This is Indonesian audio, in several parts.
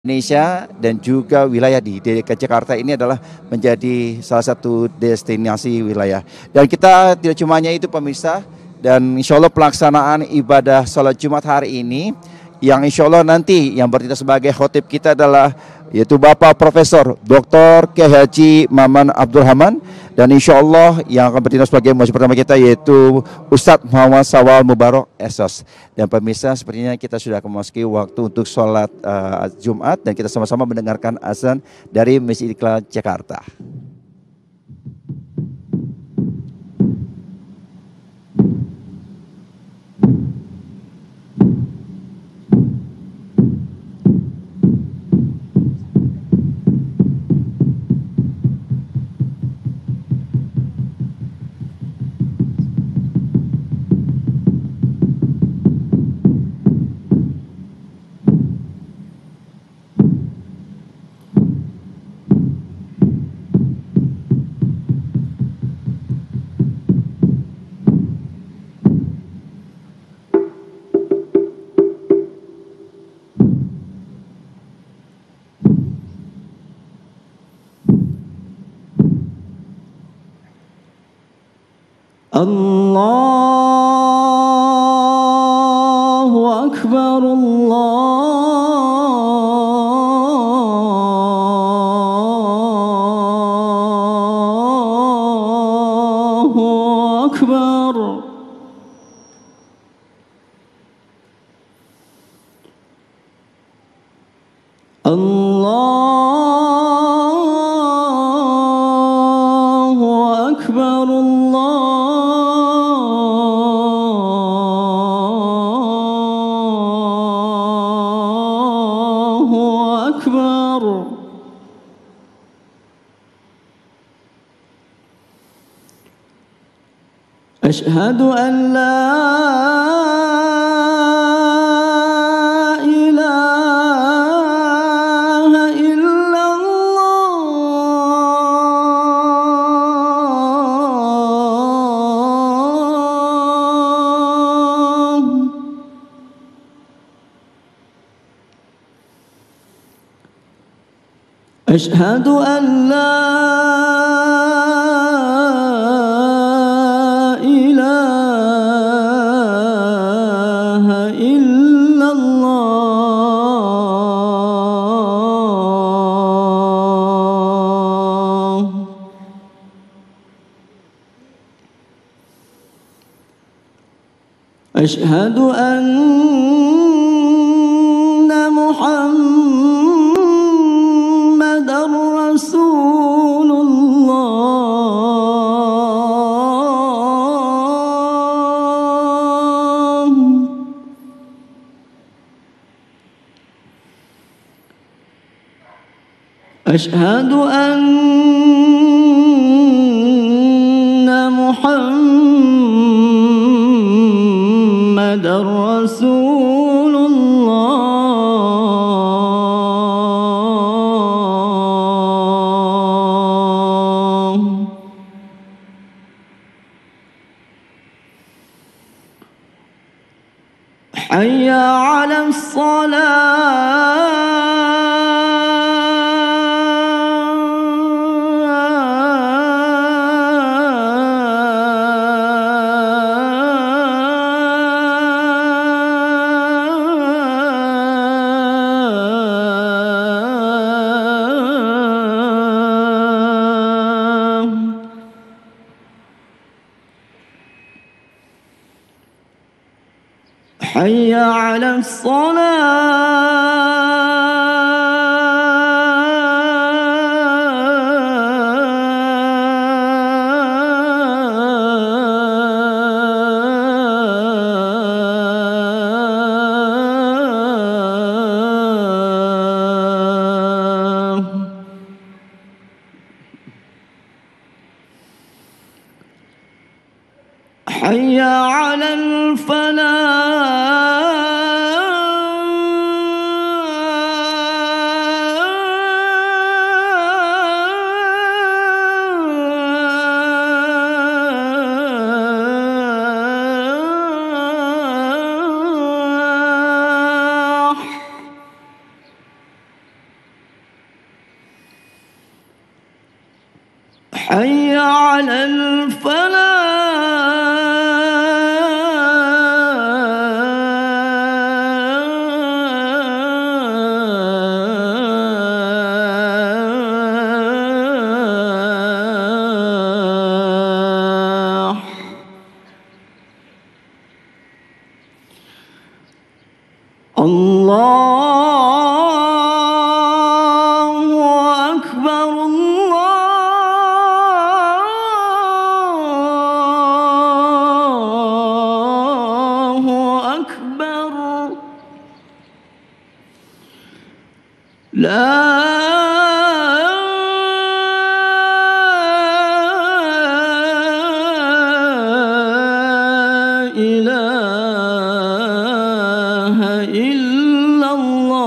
Indonesia dan juga wilayah di DKI Jakarta ini adalah menjadi salah satu destinasi wilayah. Dan kita tidak cuma hanya itu pemirsa, dan insya Allah pelaksanaan ibadah sholat Jumat hari ini yang insya Allah nanti yang bertindak sebagai khotib kita adalah yaitu Bapak Profesor Dr. Kiai Haji Maman Abdul Rahman, dan insya Allah yang akan bertindak sebagai muezzin pertama kita yaitu Ustadz Muhammad Sawal Mubarak Esos. Dan pemirsa, sepertinya kita sudah memasuki waktu untuk sholat Jumat, dan kita sama-sama mendengarkan azan dari Masjid Istiqlal Jakarta. Allahu Akbar, Allahu Akbar. Allahu Akbar, Allahu Akbar. Ashhadu an la ilaha illallah. Ashhadu an la ilaha illallah. Ashhadu anna Muhammadar Rasulullah. Ashhadu anna Muhammadar Rasulullah. Hayya 'alas salah. حي على الصلاة. حي على الفلاح. حي على الفلاح الله أكبر الله أكبر لا إله إلا الله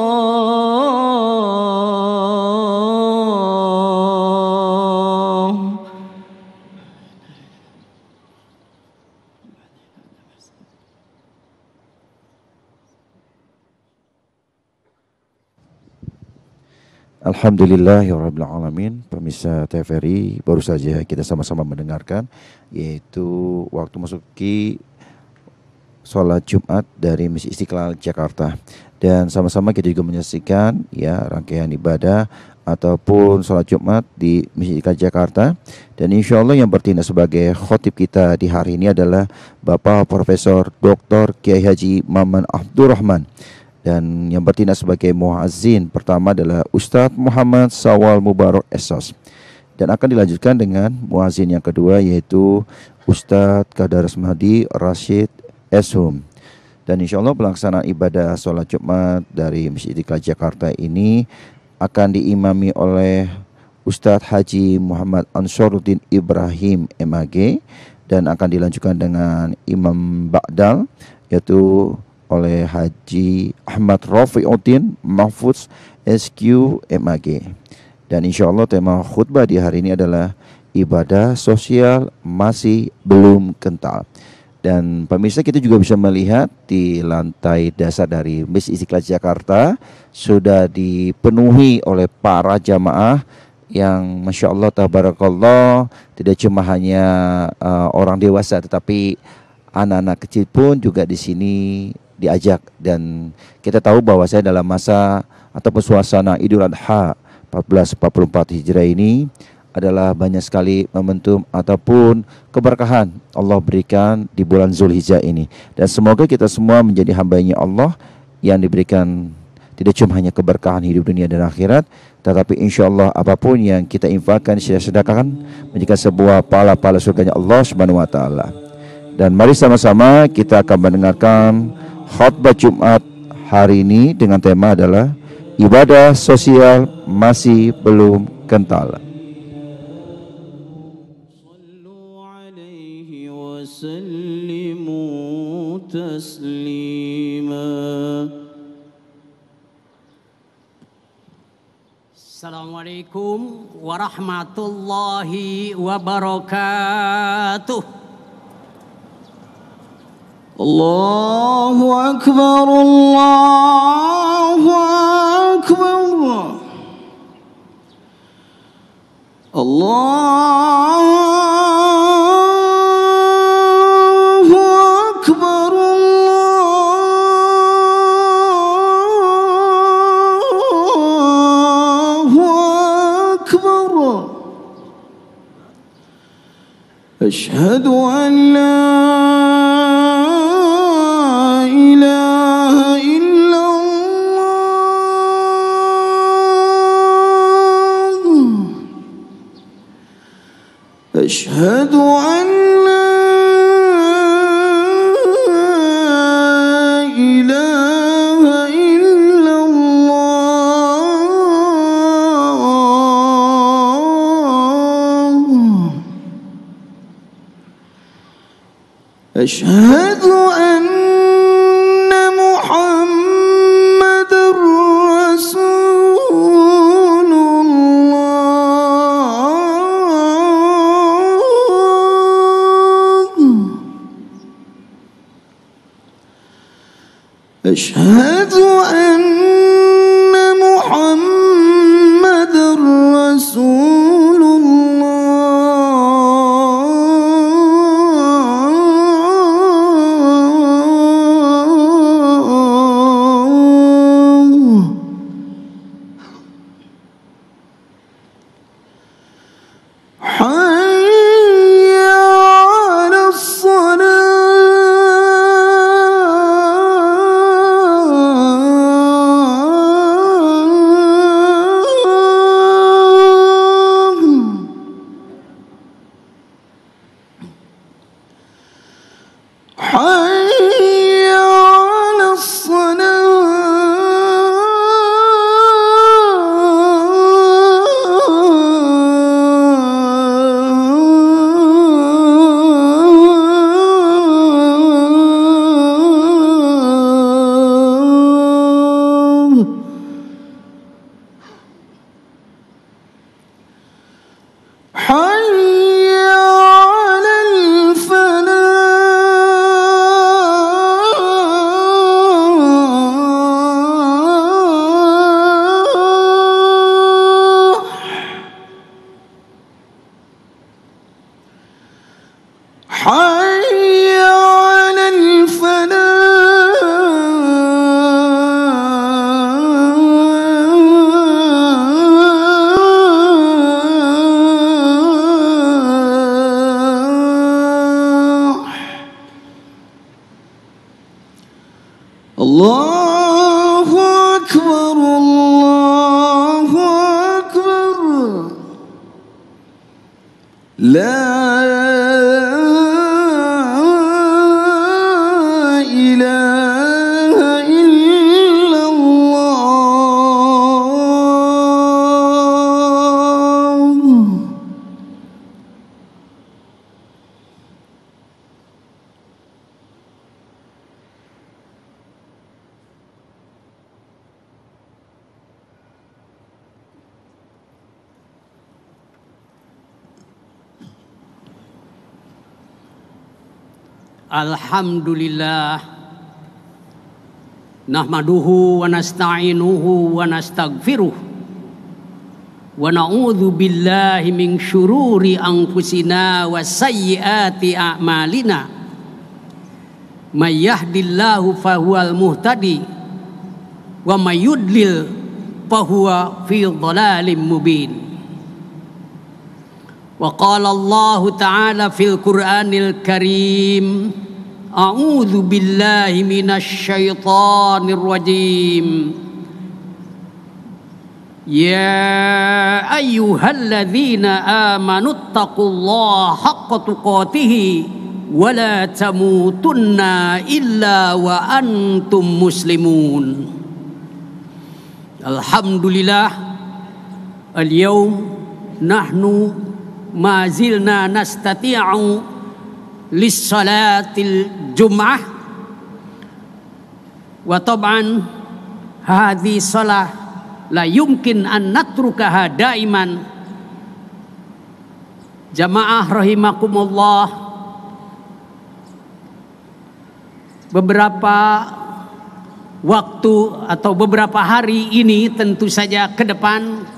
Alhamdulillahirrabbilalamin. Pemirsa TVRI, baru saja kita sama-sama mendengarkan yaitu waktu masuki sholat Jumat dari Masjid Istiqlal Jakarta, dan sama-sama kita juga menyaksikan ya rangkaian ibadah ataupun sholat Jumat di Masjid Istiqlal Jakarta. Dan insya Allah yang bertindak sebagai khotib kita di hari ini adalah Bapak Profesor Dr. Kiai Haji Maman Abdurrahman, dan yang bertindak sebagai muazzin pertama adalah Ustadz Muhammad Sawal Mubarak Esos, dan akan dilanjutkan dengan muazzin yang kedua yaitu Ustadz Kadar Asmadi Rashid Eshum. Dan insya Allah pelaksanaan ibadah sholat Jumat dari Masjid Istiqlal Jakarta ini akan diimami oleh Ustadz Haji Muhammad Ansaruddin Ibrahim MAG, dan akan dilanjutkan dengan Imam Ba'dal yaitu oleh Haji Ahmad Rafiuddin Mahfuz SQ MAG. Dan insya Allah tema khutbah di hari ini adalah ibadah sosial masih belum kental. Dan pemirsa, kita juga bisa melihat di lantai dasar dari Masjid Istiqlal Jakarta sudah dipenuhi oleh para jamaah yang Masya Allah tabarakallah, tidak cuma hanya orang dewasa tetapi anak-anak kecil pun juga di sini diajak. Dan kita tahu bahwa saya dalam masa ataupun suasana Idul Adha 1444 Hijrah ini adalah banyak sekali momentum ataupun keberkahan Allah berikan di bulan Zulhijjah ini. Dan semoga kita semua menjadi hamba-Nya Allah yang diberikan tidak cuma hanya keberkahan hidup dunia dan akhirat, tetapi insya Allah apapun yang kita infakkan, sedekahkan menjadi sebuah pahala-pahala surganya Allah Subhanahu wa taala. Dan mari sama-sama kita akan mendengarkan khutbah Jumat hari ini dengan tema adalah ibadah sosial masih belum kental. Assalamualaikum warahmatullahi wabarakatuh. Allahu Akbar, Allahu Akbar, Allahu Akbar, Allahu Akbar. Asyhadu an la أشهد أن لا إله إلا الله أشهد أن محمد رسول أشهد أن محمد رسول الله حي على الفلاح حي على الفلاح الله أكبر الله أكبر لا إله إلا الله. Alhamdulillah, nahmaduhu wa nasta'inuhu wa nastaghfiruh wa na'udzu billahi min syururi anfusina wa sayyiati a'malina. May yahdillahu fahuwal muhtadi wa may yudlil fahuwa fi dhalalim mubin. Wa qala Allah ta'ala fil Qur'anil Karim, a'udzu billahi minasy syaithanir rajim. Ya ayyuhalladzina amanu taqullaha haqqa tuqatih wa la tamutunna illa wa antum muslimun. Alhamdulillah, al-yawm nahnu ma zilna nastati'u lis-salatil jum'ah wa tab'an hadhi salah la yumkin an natrukaha daiman. Jamaah rahimakumullah, beberapa waktu atau beberapa hari ini tentu saja ke depan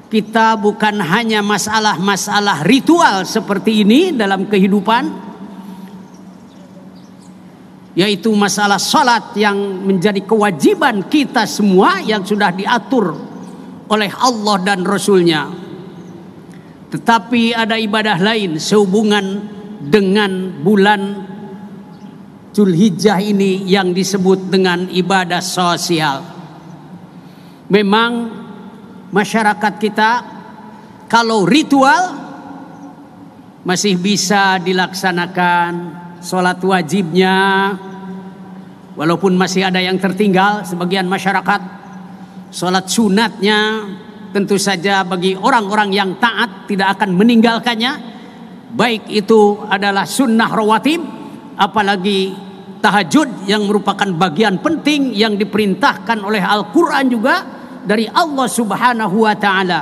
kita bukan hanya masalah-masalah ritual seperti ini dalam kehidupan, yaitu masalah salat yang menjadi kewajiban kita semua yang sudah diatur oleh Allah dan Rasulnya. Tetapi ada ibadah lain sehubungan dengan bulan Dzulhijjah ini yang disebut dengan ibadah sosial. Memang masyarakat kita kalau ritual masih bisa dilaksanakan, sholat wajibnya walaupun masih ada yang tertinggal sebagian masyarakat, sholat sunatnya tentu saja bagi orang-orang yang taat tidak akan meninggalkannya, baik itu adalah sunnah rawatib apalagi tahajud yang merupakan bagian penting yang diperintahkan oleh Al-Quran juga dari Allah Subhanahu wa ta'ala.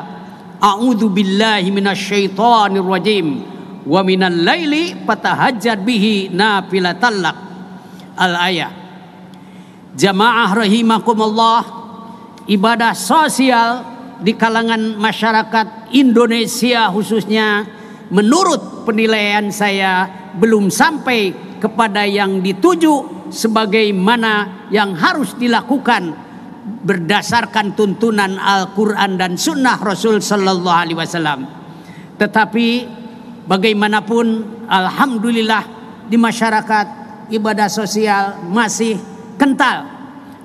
A'udzu billahi minasyaitonir rajim wa minal laili fatahajjad bihi nafilatan lak. Al-ayah. Jamaah rahimakumullah, ibadah sosial di kalangan masyarakat Indonesia khususnya menurut penilaian saya belum sampai kepada yang dituju sebagaimana yang harus dilakukan berdasarkan tuntunan Al-Quran dan Sunnah Rasul Sallallahu Alaihi Wasallam. Tetapi bagaimanapun, alhamdulillah di masyarakat ibadah sosial masih kental,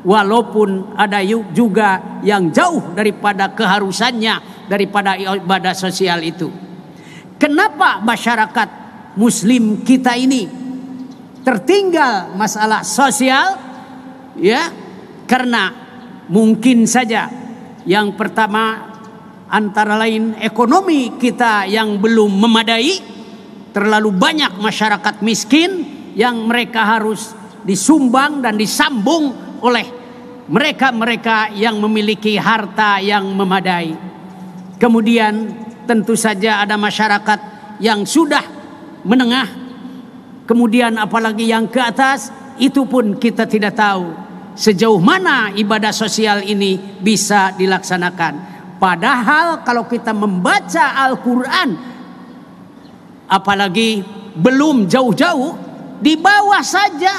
walaupun ada juga yang jauh daripada keharusannya daripada ibadah sosial itu. Kenapa masyarakat Muslim kita ini tertinggal masalah sosial? Ya, karena mungkin saja yang pertama antara lain ekonomi kita yang belum memadai, terlalu banyak masyarakat miskin yang mereka harus disumbang dan disambung oleh mereka-mereka yang memiliki harta yang memadai. Kemudian tentu saja ada masyarakat yang sudah menengah, kemudian apalagi yang ke atas, itu pun kita tidak tahu sejauh mana ibadah sosial ini bisa dilaksanakan. Padahal kalau kita membaca Al-Quran, apalagi belum jauh-jauh, di bawah saja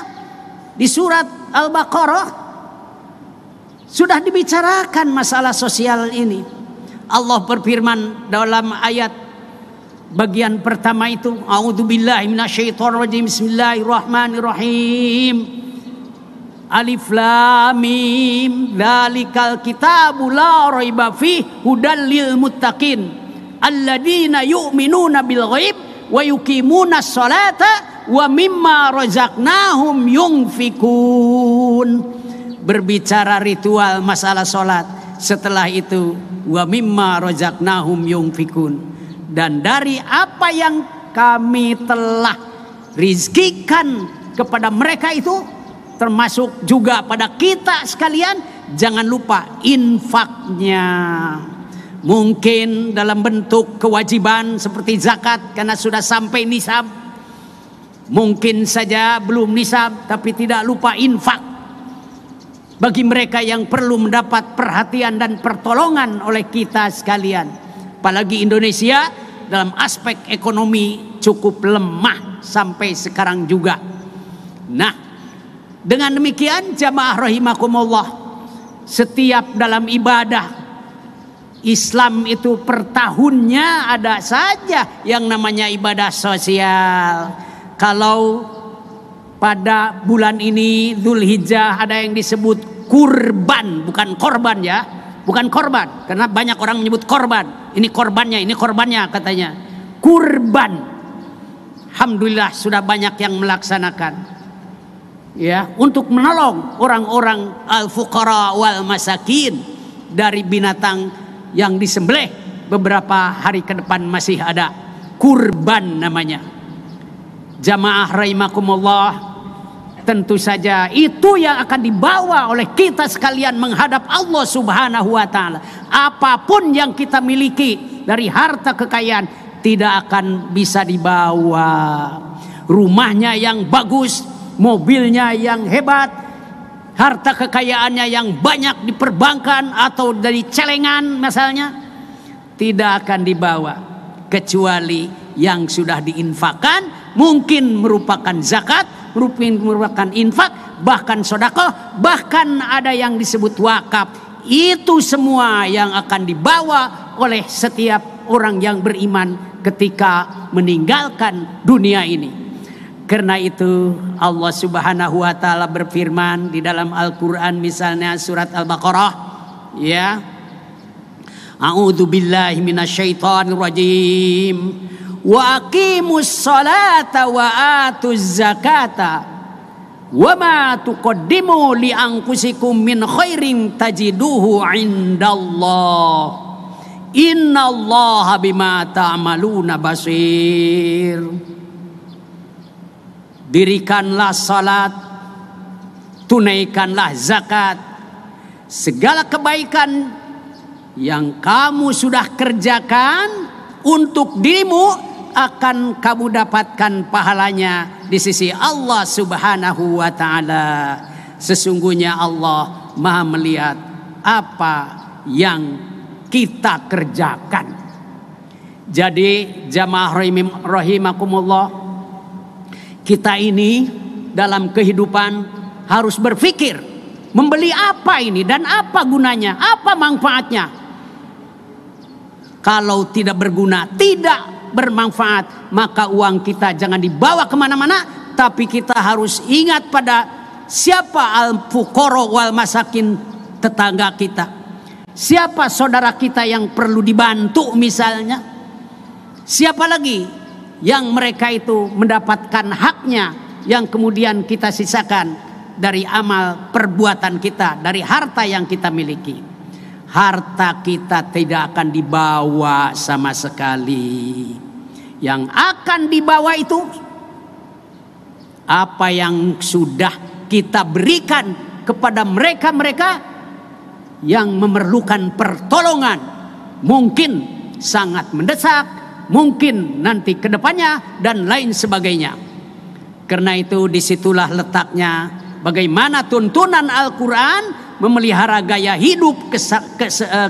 di surat Al-Baqarah sudah dibicarakan masalah sosial ini. Allah berfirman dalam ayat bagian pertama itu, A'udzubillahi minasyaitonirrajim, Bismillahirrahmanirrahim. Alif lam mim, dzalikal kitabu la raiba fihi hudal lil muttaqin alladzina yu'minuna bil ghaib wa yuqimunas sholata wa mimma razaqnahum yunfikun. Berbicara ritual masalah salat, setelah itu wa mimma razaqnahum yunfikun, dan dari apa yang kami telah rizkikan kepada mereka itu, termasuk juga pada kita sekalian, jangan lupa infaknya. Mungkin dalam bentuk kewajiban seperti zakat karena sudah sampai nisab, mungkin saja belum nisab, tapi tidak lupa infak bagi mereka yang perlu mendapat perhatian dan pertolongan oleh kita sekalian. Apalagi Indonesia dalam aspek ekonomi cukup lemah sampai sekarang juga. Nah, dengan demikian jamaah rahimakumullah, setiap dalam ibadah Islam itu per tahunnya ada saja yang namanya ibadah sosial. Kalau pada bulan ini Dzulhijjah ada yang disebut kurban, bukan korban ya, bukan korban, karena banyak orang menyebut korban. Ini korbannya katanya. Kurban. Alhamdulillah sudah banyak yang melaksanakan. Ya, untuk menolong orang-orang al-fuqara wal masakin dari binatang yang disembelih beberapa hari ke depan masih ada. Kurban namanya. Jamaah rahimakumullah, tentu saja itu yang akan dibawa oleh kita sekalian menghadap Allah Subhanahu wa taala. Apapun yang kita miliki dari harta kekayaan tidak akan bisa dibawa. Rumahnya yang bagus, mobilnya yang hebat, harta kekayaannya yang banyak di perbankan atau dari celengan misalnya, tidak akan dibawa kecuali yang sudah diinfakkan, mungkin merupakan zakat, merupakan infak, bahkan sedekah, bahkan ada yang disebut wakaf. Itu semua yang akan dibawa oleh setiap orang yang beriman ketika meninggalkan dunia ini. Karena itu Allah Subhanahu wa taala berfirman di dalam Al-Qur'an, misalnya surat Al-Baqarah, ya. A'udzu billahi minasyaitonir rajim. Wa aqimus sholata wa atuz zakata wa ma tuqaddimu li anfusikum min khairin tajiduhu indallah. Innallaha bima ta'maluna basir. Dirikanlah salat, tunaikanlah zakat, segala kebaikan yang kamu sudah kerjakan untuk dirimu akan kamu dapatkan pahalanya di sisi Allah Subhanahu wa taala. Sesungguhnya Allah Maha melihat apa yang kita kerjakan. Jadi jamaah rahimakumullah, kita ini dalam kehidupan harus berpikir, membeli apa ini dan apa gunanya, apa manfaatnya. Kalau tidak berguna, tidak bermanfaat, maka uang kita jangan dibawa kemana-mana, tapi kita harus ingat pada siapa al-fuqara wal masakin, tetangga kita, siapa saudara kita yang perlu dibantu misalnya, siapa lagi yang mereka itu mendapatkan haknya yang kemudian kita sisakan dari amal perbuatan kita, dari harta yang kita miliki. Harta kita tidak akan dibawa sama sekali. Yang akan dibawa itu apa yang sudah kita berikan kepada mereka-mereka yang memerlukan pertolongan. Mungkin sangat mendesak, mungkin nanti ke depannya dan lain sebagainya. Karena itu disitulah letaknya bagaimana tuntunan Al-Quran memelihara gaya hidup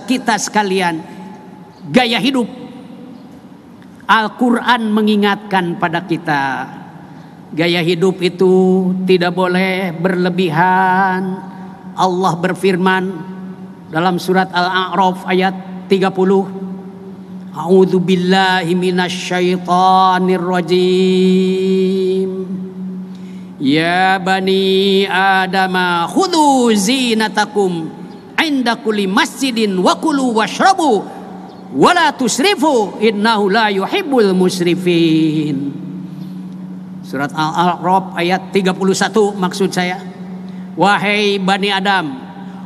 kita sekalian. Gaya hidup Al-Quran mengingatkan pada kita, gaya hidup itu tidak boleh berlebihan. Allah berfirman dalam surat Al-A'raf ayat 30, A'udzu billahi minasyaitonir rajim. Ya bani Adama khudhu zinatakum inda kulli masjidin wa kulu washrabu wa la tusrifu innahu la yuhibbul musrifin. Surat Al-A'raf ayat 31 maksud saya. Wahai bani Adam,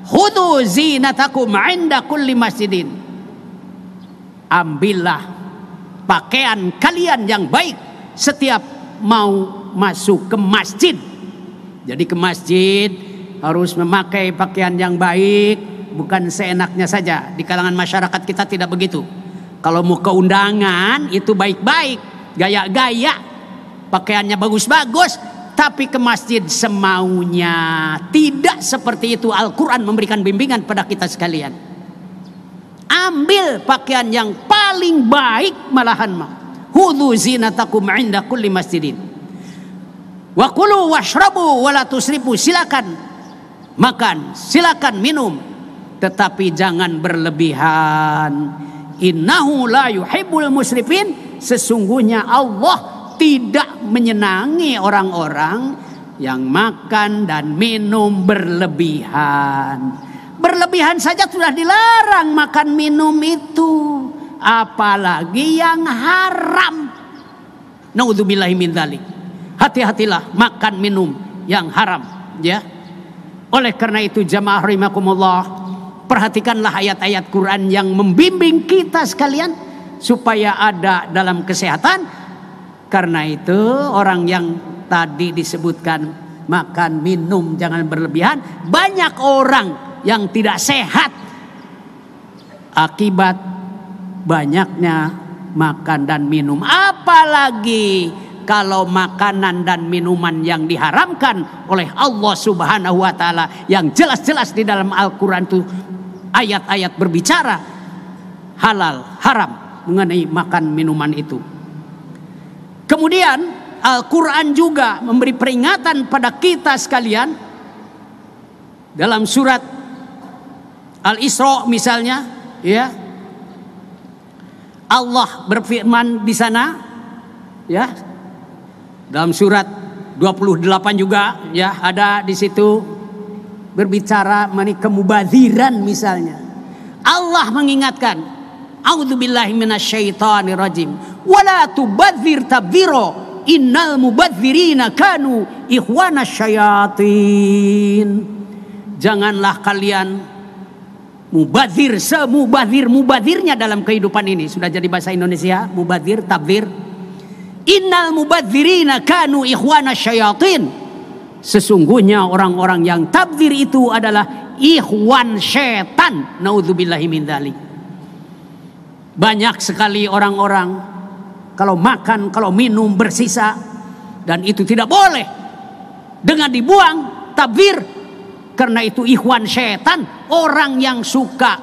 khudhu zinatakum inda kulli masjidin. Ambillah pakaian kalian yang baik setiap mau masuk ke masjid. Jadi ke masjid harus memakai pakaian yang baik, bukan seenaknya saja. Di kalangan masyarakat kita tidak begitu. Kalau mau ke undangan itu baik-baik, gaya-gaya, pakaiannya bagus-bagus, tapi ke masjid semaunya. Tidak seperti itu. Al-Quran memberikan bimbingan pada kita sekalian. Ambil pakaian yang paling baik malahan mah. Hudzu zinatakum inda kulli masjidin. Wa kulu washrabu wa la tusrifu. Silakan makan, silakan minum, tetapi jangan berlebihan. Innahu la yuhibbul musrifin. Sesungguhnya Allah tidak menyenangi orang-orang yang makan dan minum berlebihan. Berlebihan saja sudah dilarang makan minum itu, apalagi yang haram. Naudzubillahi min dzalik. Hati-hatilah makan minum yang haram, ya. Oleh karena itu jamaah rahimakumullah, perhatikanlah ayat-ayat Quran yang membimbing kita sekalian supaya ada dalam kesehatan. Karena itu orang yang tadi disebutkan makan minum jangan berlebihan, banyak orang yang tidak sehat akibat banyaknya makan dan minum. Apalagi kalau makanan dan minuman yang diharamkan oleh Allah Subhanahu wa taala, yang jelas-jelas di dalam Al-Qur'an itu ayat-ayat berbicara halal, haram mengenai makan minuman itu. Kemudian Al-Quran juga memberi peringatan pada kita sekalian dalam surat Al-Isra misalnya, ya. Allah berfirman di sana, ya. Dalam surat 28 juga, ya, ada di situ berbicara mengenai kemubadziran misalnya. Allah mengingatkan, A'udzubillahi minasyaitonir rajim. Wala tubadzir tabdzira innal mubadzirina kanu ikhwanasy syayatin. Janganlah kalian mubadzir semubadzir-mubadzirnya dalam kehidupan ini. Sudah jadi bahasa Indonesia, mubadzir, tabdzir. Innal mubadzirina kanu ikhwanasy syayatin. Sesungguhnya orang-orang yang tabdzir itu adalah ikhwan setan. Naudzubillahi min dzalik. Banyak sekali orang-orang kalau makan, kalau minum bersisa, dan itu tidak boleh dengan dibuang, tabdzir. Karena itu ikhwan setan, orang yang suka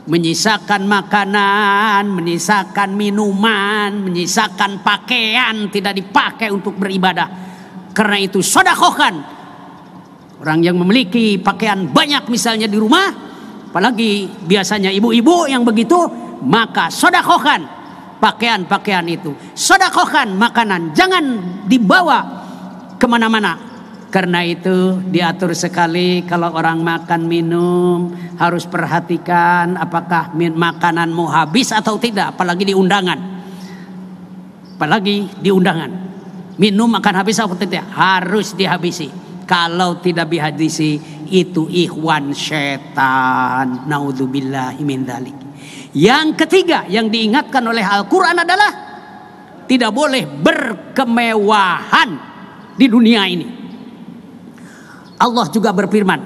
menyisakan makanan, menyisakan minuman, menyisakan pakaian tidak dipakai untuk beribadah. Karena itu sedekahkan. Orang yang memiliki pakaian banyak misalnya di rumah, apalagi biasanya ibu-ibu yang begitu, maka sedekahkan pakaian-pakaian itu, sedekahkan makanan, jangan dibawa kemana-mana. Karena itu diatur sekali kalau orang makan minum harus perhatikan apakah makananmu habis atau tidak, apalagi di undangan. Apalagi di undangan, minum akan habis atau tidak, harus dihabisi. Kalau tidak dihabisi itu ikhwan setan. Naudzubillahi min dzalik. Yang ketiga yang diingatkan oleh Al-Quran adalah tidak boleh berkemewahan di dunia ini. Allah juga berfirman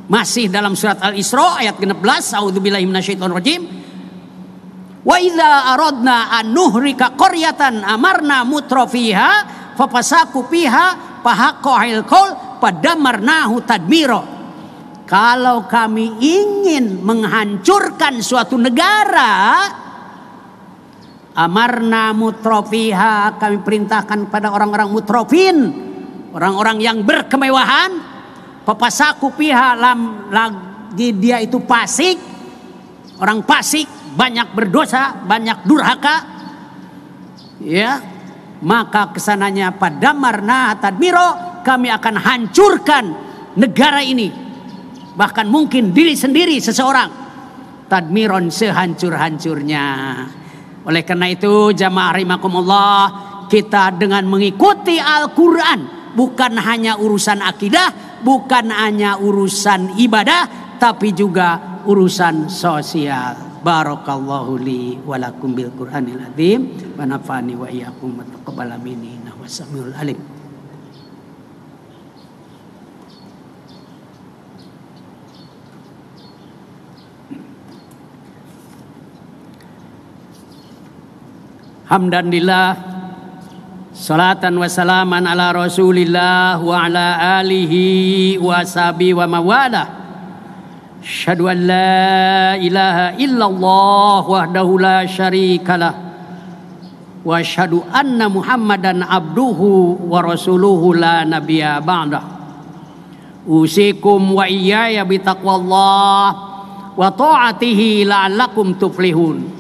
masih dalam surat Al-Isra ayat 16, A'udzubillahi minasyaitonir rajim. Wa idza aradna an nuhrika qaryatan amarna mutrafiha fafasaku fiha fahaqqal qaul padamarnahu tadmiro. Kalau kami ingin menghancurkan suatu negara, amarna mutrafiha, kami perintahkan pada orang-orang mutrafin, orang-orang yang berkemewahan, fafasaku fiha, lagi dia itu fasik, orang fasik, banyak berdosa, banyak durhaka, ya, maka kesananya padamarna tadmiro, kami akan hancurkan negara ini, bahkan mungkin diri sendiri seseorang, tadmiron, sehancur-hancurnya. Oleh karena itu jamaah rahimakumullah, kita dengan mengikuti Al-Quran bukan hanya urusan akidah, bukan hanya urusan ibadah, tapi juga urusan sosial. Barakallahu li wa lakum bil Qur'anil azim wa nafa'ani wa iyyakum wa taqabbala minni innahu was-sami'ul alim. Hamdanillah, salatan wa salaman ala rasulillah wa ala alihi wa sahbihi wa mawalah. Asyhadu an la ilaha illallah wahdahu la syarikalah wa asyhadu anna muhammadan abduhu wa rasuluhu la nabiyya ba'dah. Usikum wa iyaya bitaqwallah wa ta'atihi la'allakum tuflihun.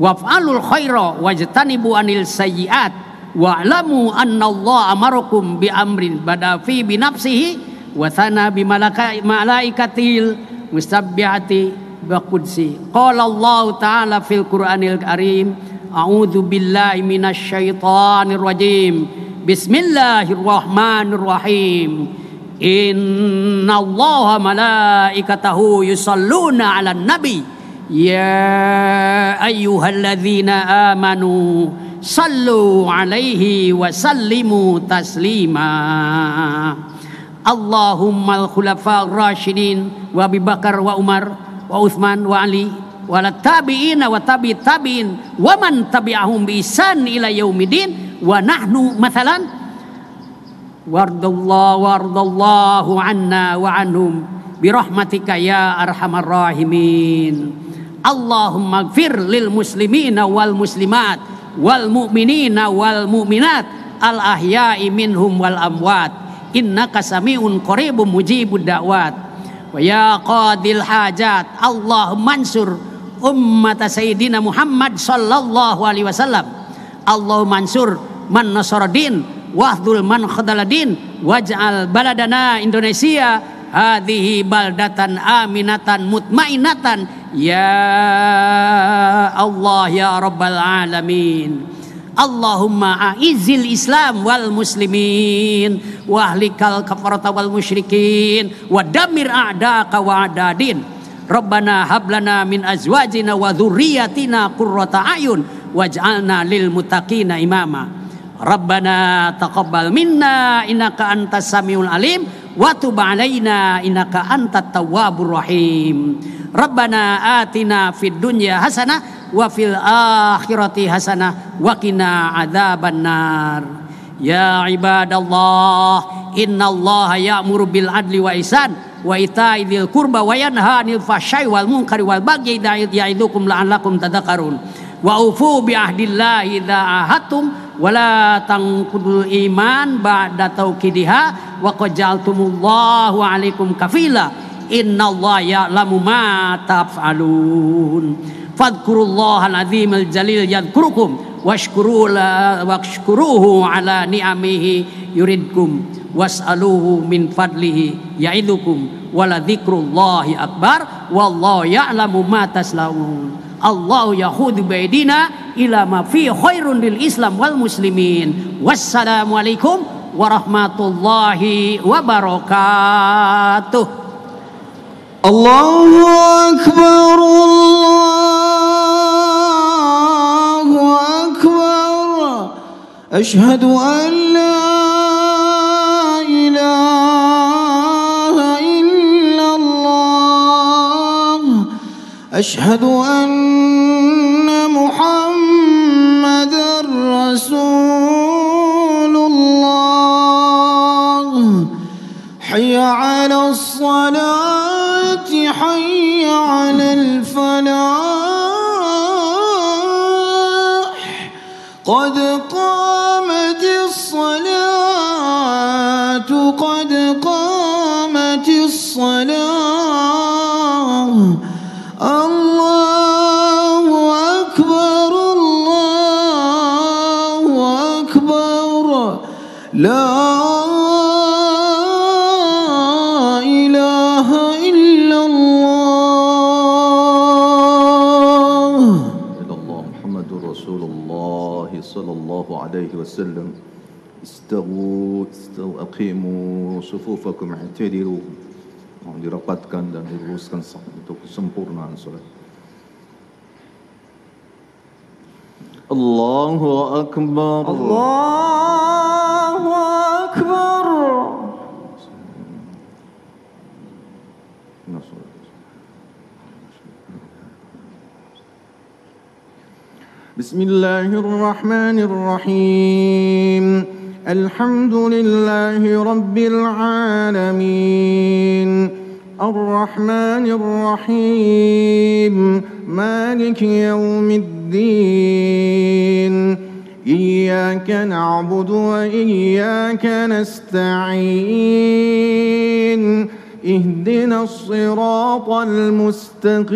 Waf'alul khaira wajtanibu anil sayyi'at wa'lamu anna Allah amarakum bi amrin bada fi bi nafsihi wa thana bi malaikatil mustabbihati wa qudsi. Qala Allah ta'ala fil Qur'anil karim, a'udzu billahi minasy syaithanir rajim. Bismillahirrahmanirrahim. Innallaha malaikatahu yusalluna 'alan nabi. Ya ayyuhalladzina amanu sallu alaihi wa sallimu taslima. Allahumma al-khulafa ar-rasyidin wa Abi Bakar wa Umar wa Utsman wa Ali wa tabi'ina wa tabi'in wa man tabi'ahum bi ihsan ila yaumidin wa nahnu mathalan wardallahu anna wa anhum bi rahmatika ya arhamar rahimin. Allahumma gfir lil muslimina wal muslimat wal mu'minina wal mu'minat al ahya'i minhum wal amwat innaka sami'un qaribun mujibud da'wat. Wa ya qadil hajat, Allahumma ansur ummata sayyidina Muhammad sallallahu alaihi wasallam. Allahumma ansur man nasaradin wahdul man khadaladin waj'al baladana Indonesia hadhihi baldatan aminatan mutmainatan ya Allah ya rabbal alamin. Allahumma a'izzil Islam wal muslimin wa ahlikal kafarata wal musyrikin wa damir a'daka wa a'dadin. Rabbana hablana min azwajina wa dhurriyyatina qurrata a'yun waj'alna lil muttaqina imama. Rabbana taqabbal minna innaka antas samiul alim wa tub alaina innaka antat tawwabur rahim. Rabbana atina fid dunya hasanah wa fil akhirati hasanah wa qina adzabannar. Ya ibadallah, innallaha ya'muru bil adli wa ihsan wa ita'i dzil qurba wa yanha 'anil fahsya'i wal munkari wal bagyi ya'idukum la'allakum tadhakkarun. Wa ufu bi ahdillahi idza ahadtum wa la tanqudul iman ba'da tauqidiha wa qad ja'altumullahu 'alaikum kafila innallaha ya'lamu ma taf'alun. Fadhkurullahal azimul jalil yadhkurukum washkuruhu ala ni'amihi yuridkum was'aluhu min fadlihi ya'idukum wala dzikrullahi akbar wallahu ya'lamu ma taslaun. Allahu yahudu baidina ila ma fi khairun lil Islam wal muslimin. Wassalamualaikum warahmatullahi wabarakatuh. Allahu akbar, Allahu akbar. Asyhadu an la ilaha illallah. Asyhadu anna قد قامت الصلاة قد قامت الصلاة الله أكبر الله أكبر لا إله إلا الله محمد رسول الله صلى الله عليه وسلم استووا aqimu sufufakum i'tadilu. Mohon dirapatkan dan diluruskan untuk kesempurnaan salat. Allahu akbar. Allahu akbar. Bismillahir Rahmanir Rahim. Alhamdulillahi Rabbil Alamin. Ar-Rahmanir Rahim. Maliki Yawmiddin. Iyyaka na'budu wa iyyaka nasta'in. Ihdinas siratal mustaqim.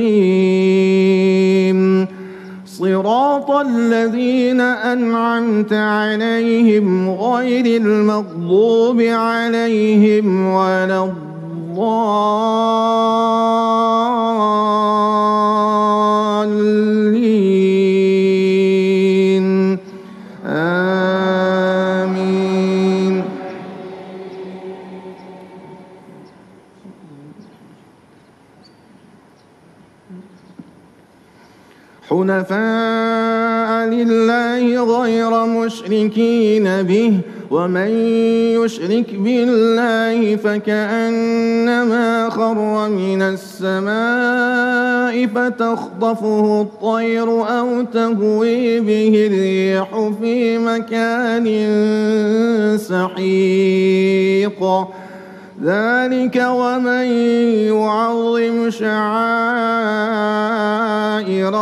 صراط الذين أنعمت عليهم غير المغضوب عليهم ولا الضالين آمين. حنفاء لله غير مشركين به ومن يشرك بالله فكأنما خر من السماء فتخطفه الطير أو تهوي به الريح في مكان سحيق. ذلك ومن يعظم شعائر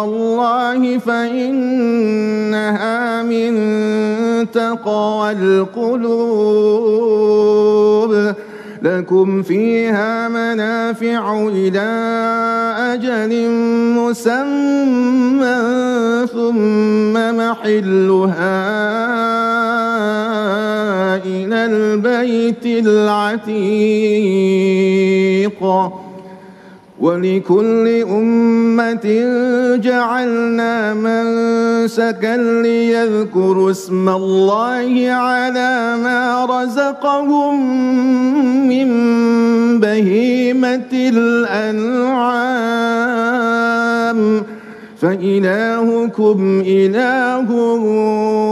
الله فإنها من تقوى القلوب. لكم فيها منافع إلى أجل مسمى ثم محلها إلى البيت العتيق. ولكل أمة جعلنا منسكا ليذكروا اسم الله على ما رزقهم من بهيمة الأنعام فإلهكم إله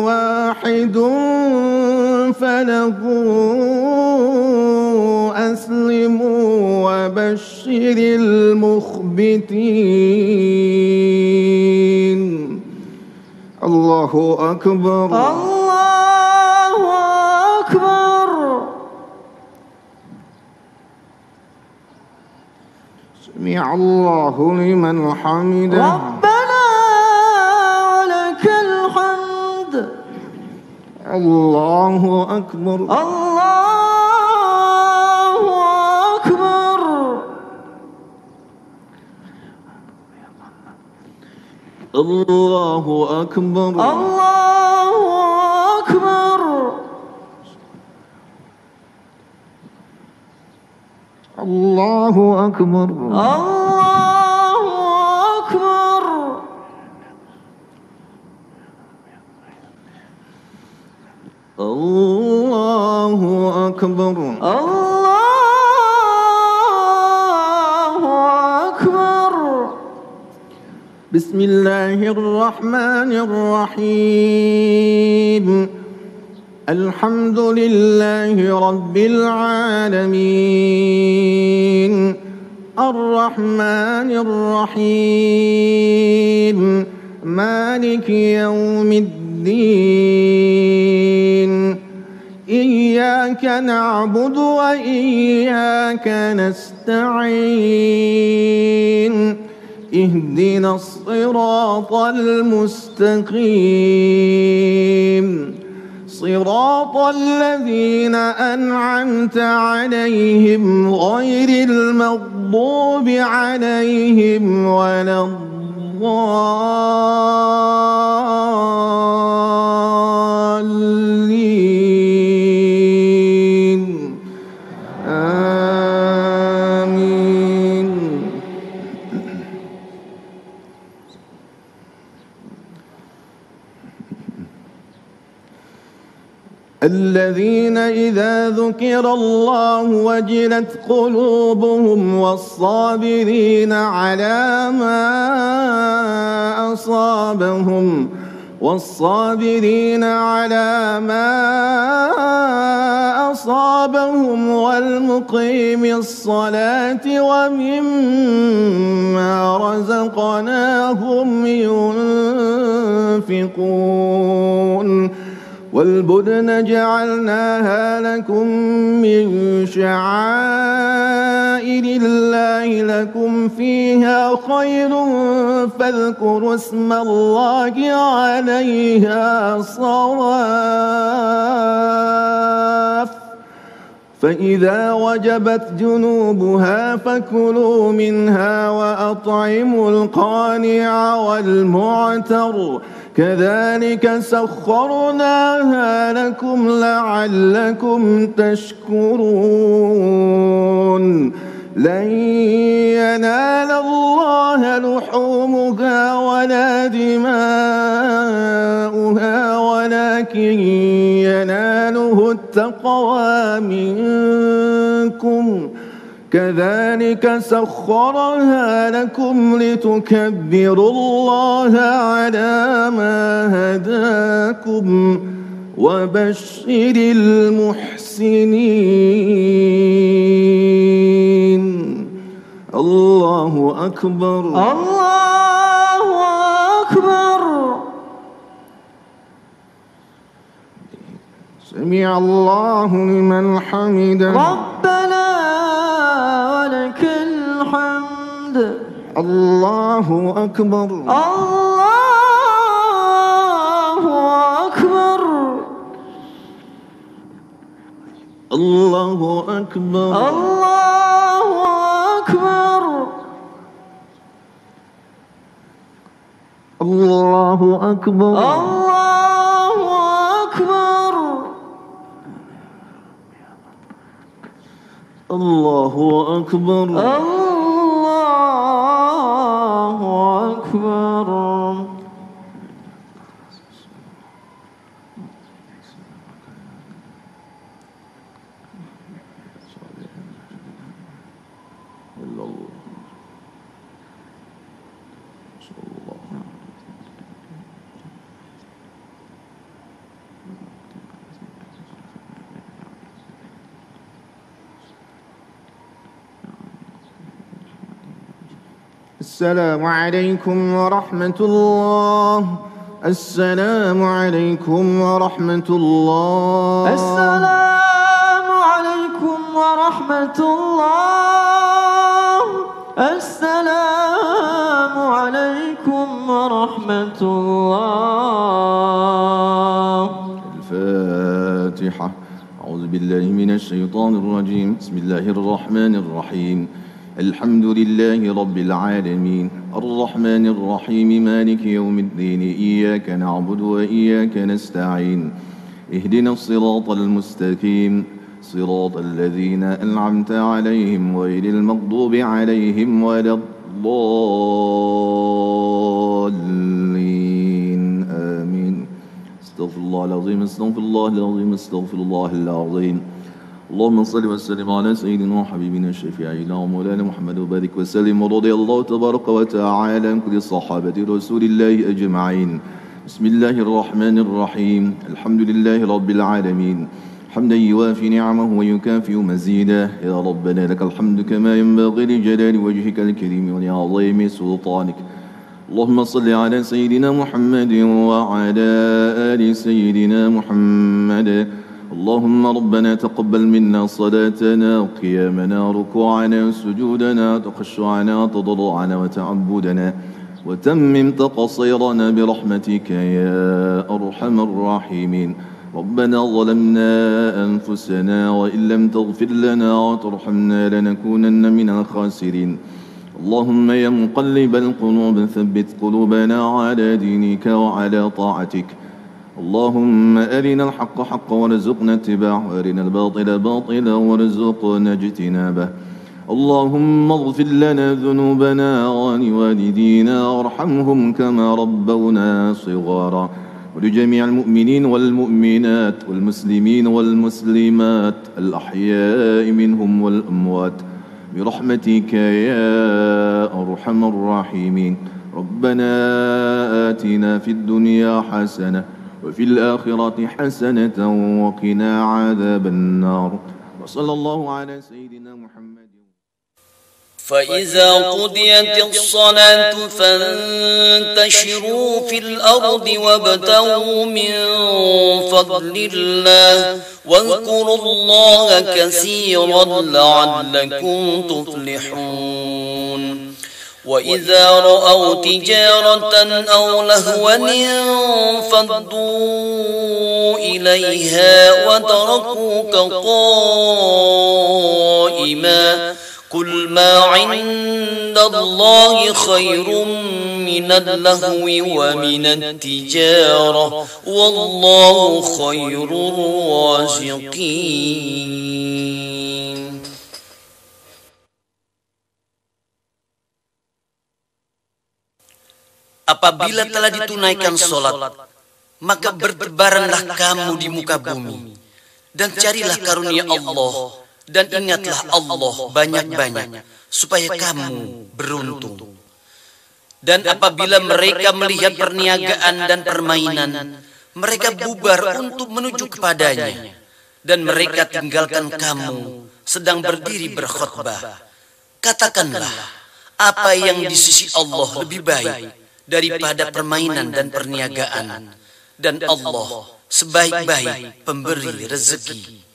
واحد فله أسلموا وبشر المخبتين. الله أكبر. الله أكبر. سمع الله لمن حمده. ربنا ولك الحمد. الله أكبر. الله أكبر. الله أكبر. الله أكبر. الله أكبر. الله أكبر. الله أكبر. الله أكبر. بسم الله الرحمن الرحيم. الحمد لله رب العالمين. الرحمن الرحيم. مالك يوم الدين. إياك نعبد وإياك نستعين. اهدنا الصراط المستقيم صراط الذين أنعمت عليهم غير المغضوب عليهم ولا الضالين آمين. الذين إذا ذكر الله وجلت قلوبهم والصابرين على ما أصابهم والمقيم الصلاة ومما رزقناهم ينفقون والبدن جعلناها لكم من شعائر الله لكم فيها خير فاذكروا اسم الله عليها صواف فإذا وجبت جنوبها فكلوا منها وأطعموا القانع والمعتر كذلك سخرناها لكم لعلكم تشكرون لن ينال الله لحومها ولا دماؤها ولكن يناله التقوى منكم كذلك سخرها لكم لتكبروا الله على ما هداكم وبشر المحسنين. الله أكبر. الله أكبر. سمع الله لمن حمده. ربنا ولك الحمد. الله أكبر. الله أكبر. الله أكبر. الله أكبر. الله أكبر. الله أكبر. الله أكبر. الله أكبر. السلام عليكم ورحمة الله. السلام عليكم ورحمة الله. السلام عليكم ورحمة الله. السلام عليكم ورحمة الله. الفاتحة. أعوذ بالله من الشيطان الرجيم. بسم الله الرحمن الرحيم. الحمد لله رب العالمين الرحمن الرحيم مالك يوم الدين إياك نعبد وإياك نستعين اهدنا الصراط المستقيم صراط الذين أنعمت عليهم غير المغضوب عليهم ولا الضالين آمين. استغفر الله العظيم استغفر الله العظيم استغفر الله العظيم. اللهم صل وسلم على سيدنا وحبيبنا الشفيعنا ومولانا محمد وبارك وسلم ورضي الله تبارك وتعالى عن كل صحابة رسول الله أجمعين. بسم الله الرحمن الرحيم. الحمد لله رب العالمين حمدا يوافي نعمه ويكافئ مزيده. يا ربنا لك الحمد كما ينبغي لجلال وجهك الكريم ولعظيم سلطانك. اللهم صل على سيدنا محمد وعلى آل سيدنا محمد اللهم ربنا تقبل منا صلاتنا وقيامنا وركوعنا وسجودنا وتخشعنا وتضرعنا وتعبدنا وتمم تقصيرنا برحمتك يا أرحم الراحمين. ربنا ظلمنا أنفسنا وإن لم تغفر لنا وترحمنا لنكونن من الخاسرين. اللهم يا مقلب القلوب ثبت قلوبنا على دينك وعلى طاعتك. اللهم أرنا الحق حقا وارزقنا اتباعه وأرنا الباطل باطلا وارزقنا اجتنابه. اللهم اغفر لنا ذنوبنا ولوالدينا وارحمهم كما ربونا صغارا، ولجميع المؤمنين والمؤمنات والمسلمين والمسلمات الأحياء منهم والأموات برحمتك يا أرحم الراحمين. ربنا آتنا في الدنيا حسنة وفي الآخرة حسنة وقنا عذاب النار. وصلى الله على سيدنا محمد. فإذا قضيت الصلاة فانتشروا في الأرض وابتغوا من فضل الله واذكروا الله كثيرا لعلكم تفلحون. وإذا رأوا تجارة أو لهوا انفضوا إليها وتركوك قائما قل ما عند الله خير من اللهو ومن التجارة والله خير الرازقين. Apabila telah ditunaikan sholat, maka bertebaranlah kamu di muka bumi, dan carilah karunia Allah, dan ingatlah Allah banyak-banyak, supaya kamu beruntung. Dan apabila mereka melihat perniagaan dan permainan, mereka bubar untuk menuju kepadanya, dan mereka tinggalkan kamu sedang berdiri berkhutbah. Katakanlah, apa yang di sisi Allah lebih baik daripada permainan dan perniagaan, dan Allah sebaik-baik pemberi rezeki.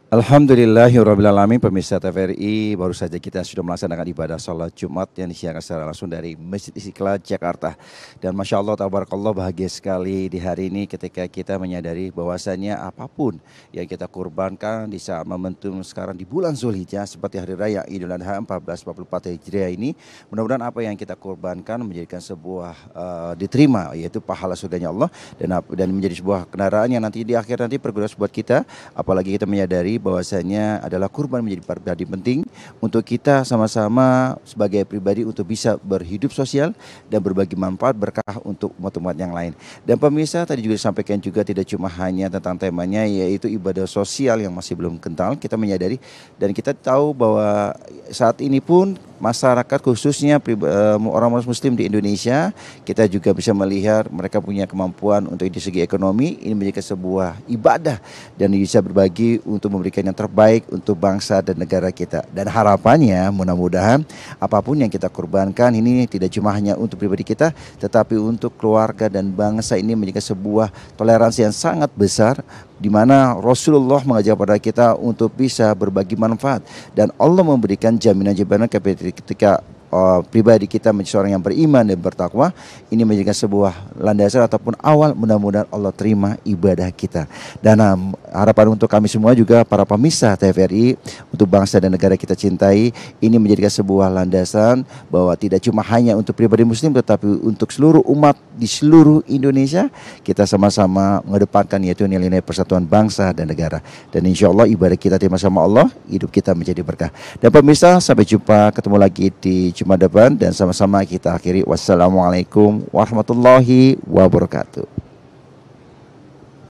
Alhamdulillahirrabbilalamin. Pemirsa TVRI, baru saja kita sudah melaksanakan ibadah sholat Jumat yang disiarkan secara langsung dari Masjid Istiqlal Jakarta. Dan Masya Allah, tabarakallah, bahagia sekali di hari ini ketika kita menyadari bahwasanya apapun yang kita kurbankan di saat momentum sekarang di bulan Zulhijjah seperti hari raya Idul Adha 1444 Hijriah ini, mudah-mudahan apa yang kita kurbankan menjadikan sebuah diterima, yaitu pahala surganya Allah, dan menjadi sebuah kendaraan yang nanti di akhir nanti berguna buat kita. Apalagi kita menyadari bahwasanya adalah kurban menjadi pribadi penting untuk kita sama-sama sebagai pribadi untuk bisa berhidup sosial dan berbagi manfaat berkah untuk umat-umat yang lain. Dan pemirsa, tadi juga disampaikan juga tidak cuma hanya tentang temanya yaitu ibadah sosial yang masih belum kental, kita menyadari dan kita tahu bahwa saat ini pun masyarakat khususnya orang muslim di Indonesia, kita juga bisa melihat mereka punya kemampuan untuk di segi ekonomi, ini menjadi sebuah ibadah dan bisa berbagi untuk memberikan yang terbaik untuk bangsa dan negara kita. Dan harapannya mudah-mudahan apapun yang kita kurbankan ini tidak cuma hanya untuk pribadi kita, tetapi untuk keluarga dan bangsa ini menjadi sebuah toleransi yang sangat besar, di mana Rasulullah mengajak pada kita untuk bisa berbagi manfaat, dan Allah memberikan jaminan-jaminan ketika pribadi kita menjadi seorang yang beriman dan bertakwa. Ini menjadi sebuah landasan ataupun awal, mudah-mudahan Allah terima ibadah kita. Dan harapan untuk kami semua juga para pemirsa TVRI, untuk bangsa dan negara kita cintai, ini menjadikan sebuah landasan bahwa tidak cuma hanya untuk pribadi muslim, tetapi untuk seluruh umat di seluruh Indonesia, kita sama-sama mengedepankan yaitu nilai-nilai persatuan bangsa dan negara. Dan insya Allah ibadah kita terima sama Allah, hidup kita menjadi berkah. Dan pemirsa, sampai jumpa, ketemu lagi di Jumat depan, dan sama-sama kita akhiri. Wassalamualaikum warahmatullahi wabarakatuh.